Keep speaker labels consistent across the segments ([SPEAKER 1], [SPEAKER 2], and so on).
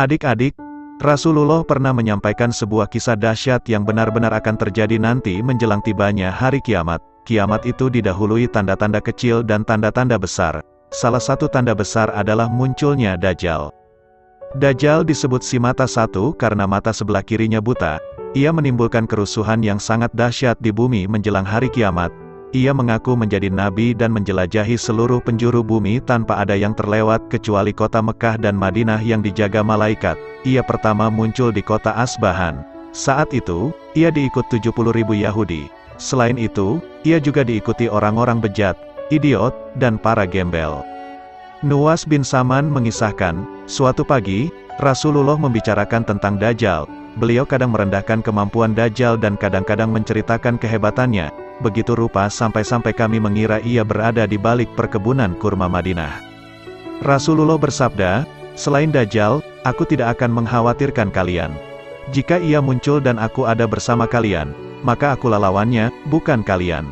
[SPEAKER 1] Adik-adik, Rasulullah pernah menyampaikan sebuah kisah dahsyat yang benar-benar akan terjadi nanti menjelang tibanya hari kiamat. Kiamat itu didahului tanda-tanda kecil dan tanda-tanda besar. Salah satu tanda besar adalah munculnya Dajjal. Dajjal disebut si mata satu karena mata sebelah kirinya buta. Ia menimbulkan kerusuhan yang sangat dahsyat di bumi menjelang hari kiamat. Ia mengaku menjadi nabi dan menjelajahi seluruh penjuru bumi tanpa ada yang terlewat kecuali kota Mekah dan Madinah yang dijaga malaikat. Ia pertama muncul di kota Asbahan. Saat itu, ia diikut 70.000 Yahudi. Selain itu, ia juga diikuti orang-orang bejat, idiot, dan para gembel. Nuwas bin Saman mengisahkan, suatu pagi, Rasulullah membicarakan tentang Dajjal. Beliau kadang merendahkan kemampuan Dajjal dan kadang-kadang menceritakan kehebatannya. Begitu rupa sampai-sampai kami mengira ia berada di balik perkebunan kurma Madinah. Rasulullah bersabda, selain Dajjal, aku tidak akan mengkhawatirkan kalian. Jika ia muncul dan aku ada bersama kalian, maka akulah lawannya, bukan kalian.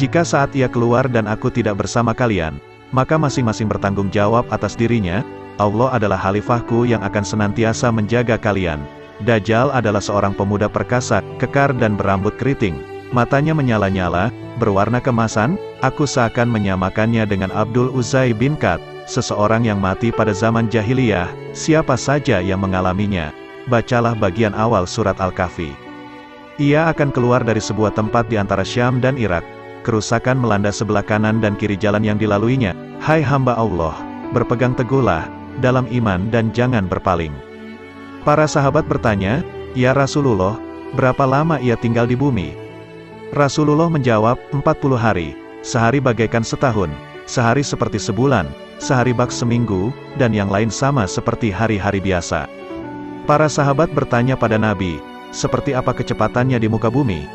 [SPEAKER 1] Jika saat ia keluar dan aku tidak bersama kalian, maka masing-masing bertanggung jawab atas dirinya. Allah adalah khalifahku yang akan senantiasa menjaga kalian. Dajjal adalah seorang pemuda perkasa, kekar dan berambut keriting. Matanya menyala-nyala, berwarna kemasan. Aku seakan menyamakannya dengan Abdul Uzay bin Kat, seseorang yang mati pada zaman jahiliyah. Siapa saja yang mengalaminya, bacalah bagian awal surat Al-Kahfi. Ia akan keluar dari sebuah tempat di antara Syam dan Irak. Kerusakan melanda sebelah kanan dan kiri jalan yang dilaluinya. Hai hamba Allah, berpegang teguhlah dalam iman dan jangan berpaling. Para sahabat bertanya, ya Rasulullah, berapa lama ia tinggal di bumi? Rasulullah menjawab, 40 hari, sehari bagaikan setahun, sehari seperti sebulan, sehari bak seminggu, dan yang lain sama seperti hari-hari biasa. Para sahabat bertanya pada Nabi, seperti apa kecepatannya di muka bumi?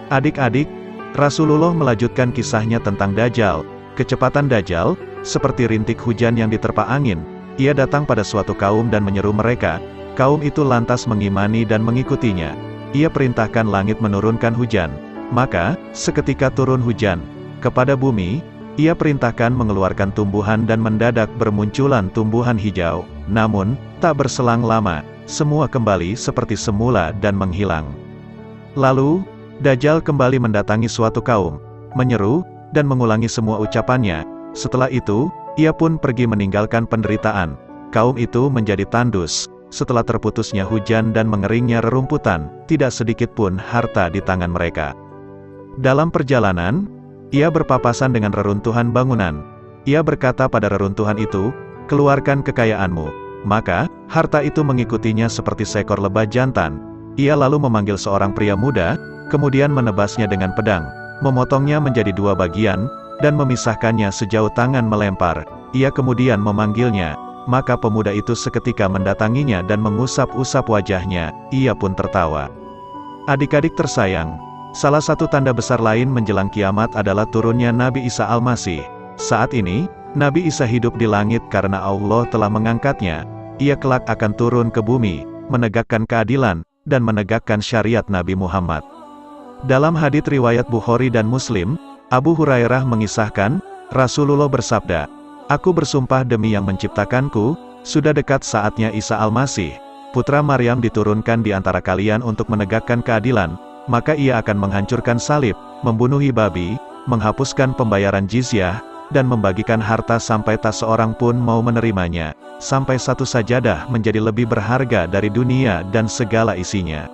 [SPEAKER 1] Adik-adik, Rasulullah melanjutkan kisahnya tentang Dajjal. Kecepatan Dajjal, seperti rintik hujan yang diterpa angin. Ia datang pada suatu kaum dan menyeru mereka. Kaum itu lantas mengimani dan mengikutinya. Ia perintahkan langit menurunkan hujan. Maka, seketika turun hujan kepada bumi. Ia perintahkan mengeluarkan tumbuhan dan mendadak bermunculan tumbuhan hijau. Namun, tak berselang lama, semua kembali seperti semula dan menghilang. Lalu, Dajjal kembali mendatangi suatu kaum, menyeru, dan mengulangi semua ucapannya. Setelah itu, ia pun pergi meninggalkan penderitaan. Kaum itu menjadi tandus. Setelah terputusnya hujan dan mengeringnya rerumputan, tidak sedikit pun harta di tangan mereka. Dalam perjalanan, ia berpapasan dengan reruntuhan bangunan. Ia berkata pada reruntuhan itu, keluarkan kekayaanmu. Maka, harta itu mengikutinya seperti seekor lebah jantan. Ia lalu memanggil seorang pria muda, kemudian menebasnya dengan pedang, memotongnya menjadi 2 bagian, dan memisahkannya sejauh tangan melempar. Ia kemudian memanggilnya, maka pemuda itu seketika mendatanginya dan mengusap-usap wajahnya. Ia pun tertawa. Adik-adik tersayang, salah satu tanda besar lain menjelang kiamat adalah turunnya Nabi Isa Al-Masih. Saat ini, Nabi Isa hidup di langit karena Allah telah mengangkatnya. Ia kelak akan turun ke bumi, menegakkan keadilan, dan menegakkan syariat Nabi Muhammad. Dalam hadits riwayat Bukhari dan Muslim, Abu Hurairah mengisahkan, Rasulullah bersabda, aku bersumpah demi yang menciptakanku, sudah dekat saatnya Isa Al-Masih, putra Maryam diturunkan di antara kalian untuk menegakkan keadilan. Maka ia akan menghancurkan salib, membunuhi babi, menghapuskan pembayaran jizyah, dan membagikan harta sampai tak seorang pun mau menerimanya, sampai satu sajadah menjadi lebih berharga dari dunia dan segala isinya.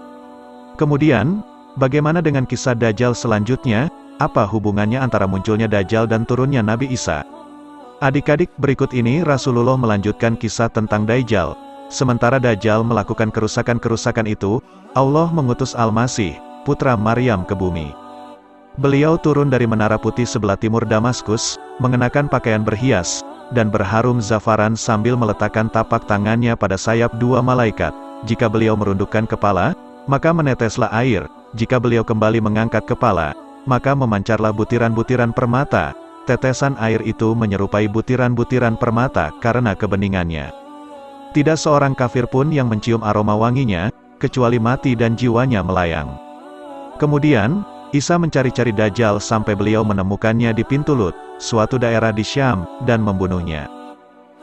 [SPEAKER 1] Kemudian, bagaimana dengan kisah Dajjal selanjutnya? Apa hubungannya antara munculnya Dajjal dan turunnya Nabi Isa? Adik-adik, berikut ini Rasulullah melanjutkan kisah tentang Dajjal. Sementara Dajjal melakukan kerusakan-kerusakan itu, Allah mengutus Al-Masih, putra Maryam ke bumi. Beliau turun dari menara putih sebelah timur Damaskus, mengenakan pakaian berhias, dan berharum zafaran sambil meletakkan tapak tangannya pada sayap 2 malaikat. Jika beliau merundukkan kepala, maka meneteslah air. Jika beliau kembali mengangkat kepala, maka memancarlah butiran-butiran permata. Tetesan air itu menyerupai butiran-butiran permata karena kebeningannya. Tidak seorang kafir pun yang mencium aroma wanginya, kecuali mati dan jiwanya melayang. Kemudian, Isa mencari-cari Dajjal sampai beliau menemukannya di pintu Lut, suatu daerah di Syam, dan membunuhnya.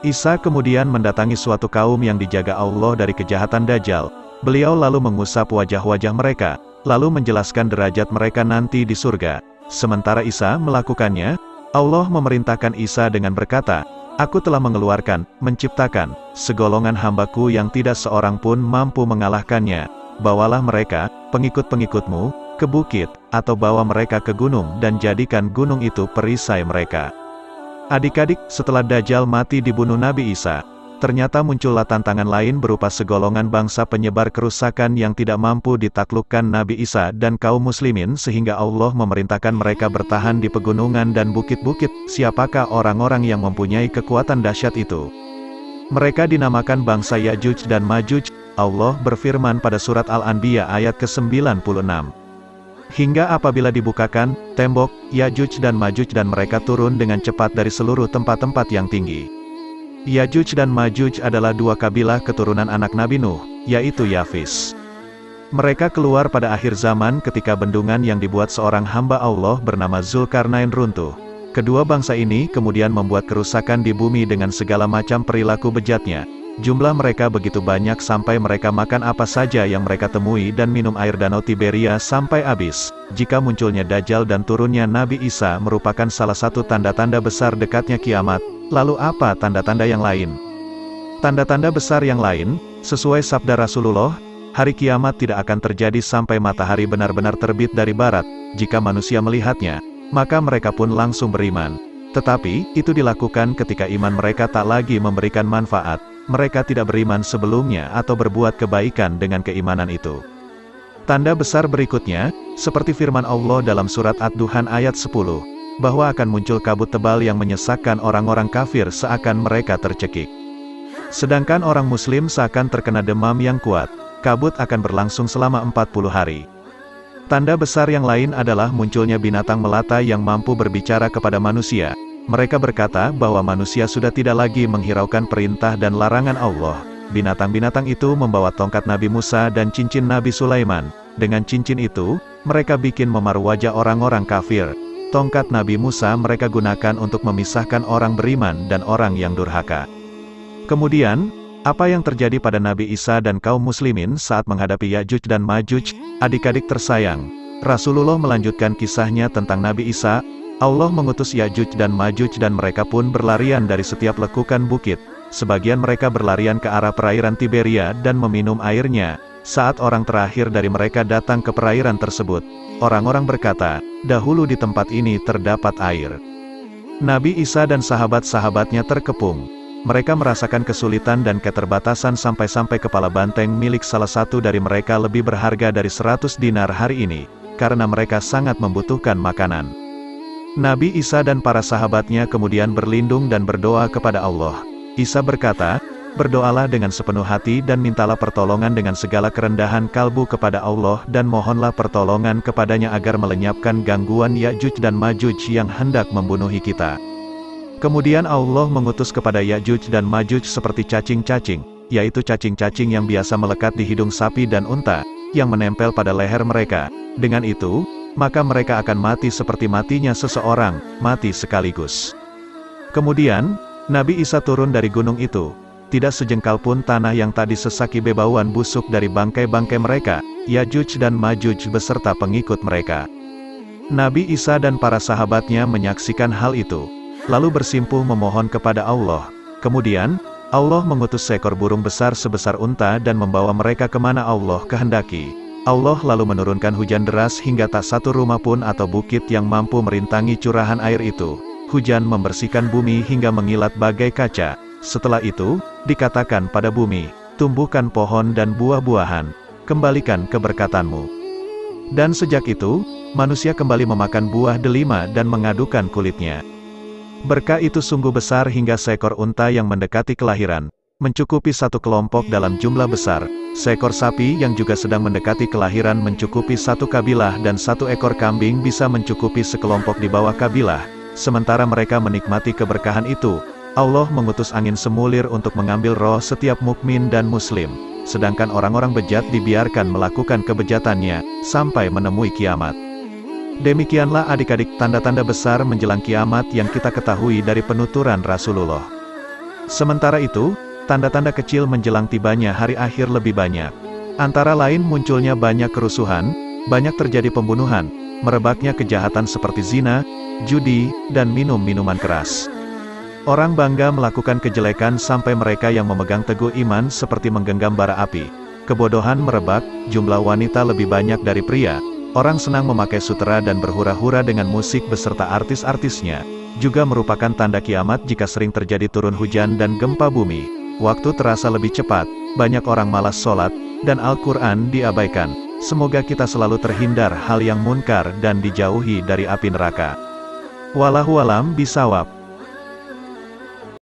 [SPEAKER 1] Isa kemudian mendatangi suatu kaum yang dijaga Allah dari kejahatan Dajjal. Beliau lalu mengusap wajah-wajah mereka, lalu menjelaskan derajat mereka nanti di surga. Sementara Isa melakukannya, Allah memerintahkan Isa dengan berkata, "Aku telah mengeluarkan, menciptakan, segolongan hambaku yang tidak seorang pun mampu mengalahkannya. Bawalah mereka, pengikut-pengikutmu, ke bukit, atau bawa mereka ke gunung dan jadikan gunung itu perisai mereka." Adik-adik, setelah Dajjal mati dibunuh Nabi Isa, ternyata muncullah tantangan lain berupa segolongan bangsa penyebar kerusakan yang tidak mampu ditaklukkan Nabi Isa dan kaum muslimin sehingga Allah memerintahkan mereka bertahan di pegunungan dan bukit-bukit. Siapakah orang-orang yang mempunyai kekuatan dahsyat itu? Mereka dinamakan bangsa Ya'juj dan Ma'juj. Allah berfirman pada surat Al-Anbiya ayat ke-96. Hingga apabila dibukakan tembok, Ya'juj dan Ma'juj dan mereka turun dengan cepat dari seluruh tempat-tempat yang tinggi. Ya'juj dan Ma'juj adalah dua kabilah keturunan anak Nabi Nuh, yaitu Yafis. Mereka keluar pada akhir zaman ketika bendungan yang dibuat seorang hamba Allah bernama Zulkarnain runtuh. Kedua bangsa ini kemudian membuat kerusakan di bumi dengan segala macam perilaku bejatnya. Jumlah mereka begitu banyak sampai mereka makan apa saja yang mereka temui dan minum air danau Tiberia sampai habis. Jika munculnya Dajjal dan turunnya Nabi Isa merupakan salah satu tanda-tanda besar dekatnya kiamat, lalu apa tanda-tanda yang lain? Tanda-tanda besar yang lain, sesuai sabda Rasulullah, hari kiamat tidak akan terjadi sampai matahari benar-benar terbit dari barat. Jika manusia melihatnya, maka mereka pun langsung beriman. Tetapi, itu dilakukan ketika iman mereka tak lagi memberikan manfaat. Mereka tidak beriman sebelumnya atau berbuat kebaikan dengan keimanan itu. Tanda besar berikutnya, seperti firman Allah dalam surat Ad-Duhan ayat 10, bahwa akan muncul kabut tebal yang menyesakkan orang-orang kafir seakan mereka tercekik. Sedangkan orang muslim seakan terkena demam yang kuat. Kabut akan berlangsung selama 40 hari. Tanda besar yang lain adalah munculnya binatang melata yang mampu berbicara kepada manusia. Mereka berkata bahwa manusia sudah tidak lagi menghiraukan perintah dan larangan Allah. Binatang-binatang itu membawa tongkat Nabi Musa dan cincin Nabi Sulaiman. Dengan cincin itu, mereka bikin memar wajah orang-orang kafir. Tongkat Nabi Musa mereka gunakan untuk memisahkan orang beriman dan orang yang durhaka. Kemudian, apa yang terjadi pada Nabi Isa dan kaum muslimin saat menghadapi Ya'juj dan Ma'juj? Adik-adik tersayang, Rasulullah melanjutkan kisahnya tentang Nabi Isa. Allah mengutus Ya'juj dan Ma'juj dan mereka pun berlarian dari setiap lekukan bukit. Sebagian mereka berlarian ke arah perairan Tiberia dan meminum airnya. Saat orang terakhir dari mereka datang ke perairan tersebut, orang-orang berkata, "Dahulu di tempat ini terdapat air." Nabi Isa dan sahabat-sahabatnya terkepung. Mereka merasakan kesulitan dan keterbatasan sampai-sampai kepala banteng milik salah satu dari mereka lebih berharga dari 100 dinar hari ini, karena mereka sangat membutuhkan makanan. Nabi Isa dan para sahabatnya kemudian berlindung dan berdoa kepada Allah. Isa berkata, "Berdoalah dengan sepenuh hati dan mintalah pertolongan dengan segala kerendahan kalbu kepada Allah dan mohonlah pertolongan kepadanya agar melenyapkan gangguan Ya'juj dan Ma'juj yang hendak membunuhi kita." Kemudian Allah mengutus kepada Ya'juj dan Ma'juj seperti cacing-cacing, yaitu cacing-cacing yang biasa melekat di hidung sapi dan unta, yang menempel pada leher mereka. Dengan itu, maka mereka akan mati seperti matinya seseorang, mati sekaligus. Kemudian, Nabi Isa turun dari gunung itu. Tidak sejengkal pun tanah yang tak disesaki bebauan busuk dari bangkai-bangkai mereka, Ya'juj dan Ma'juj beserta pengikut mereka. Nabi Isa dan para sahabatnya menyaksikan hal itu, lalu bersimpuh memohon kepada Allah. Kemudian, Allah mengutus seekor burung besar sebesar unta dan membawa mereka kemana Allah kehendaki. Allah lalu menurunkan hujan deras hingga tak satu rumah pun atau bukit yang mampu merintangi curahan air itu. Hujan membersihkan bumi hingga mengilat bagai kaca. Setelah itu, dikatakan pada bumi, "Tumbuhkan pohon dan buah-buahan, kembalikan keberkatanmu." Dan sejak itu, manusia kembali memakan buah delima dan mengadukan kulitnya. Berkah itu sungguh besar hingga seekor unta yang mendekati kelahiran, mencukupi satu kelompok dalam jumlah besar. Seekor sapi yang juga sedang mendekati kelahiran mencukupi satu kabilah dan satu ekor kambing bisa mencukupi sekelompok di bawah kabilah. Sementara mereka menikmati keberkahan itu, Allah mengutus angin semulir untuk mengambil roh setiap mukmin dan muslim. Sedangkan orang-orang bejat dibiarkan melakukan kebejatannya, sampai menemui kiamat. Demikianlah adik-adik tanda-tanda besar menjelang kiamat yang kita ketahui dari penuturan Rasulullah Sementara itu, tanda-tanda kecil menjelang tibanya hari akhir lebih banyak. Antara lain munculnya banyak kerusuhan, banyak terjadi pembunuhan, merebaknya kejahatan seperti zina, judi, dan minum minuman keras. Orang bangga melakukan kejelekan sampai mereka yang memegang teguh iman seperti menggenggam bara api. Kebodohan merebak, jumlah wanita lebih banyak dari pria. Orang senang memakai sutera dan berhura-hura dengan musik beserta artis-artisnya. Juga merupakan tanda kiamat jika sering terjadi turun hujan dan gempa bumi. Waktu terasa lebih cepat, banyak orang malas sholat, dan Al-Quran diabaikan. Semoga kita selalu terhindar hal yang munkar dan dijauhi dari api neraka. Wallahu a'lam bishawab.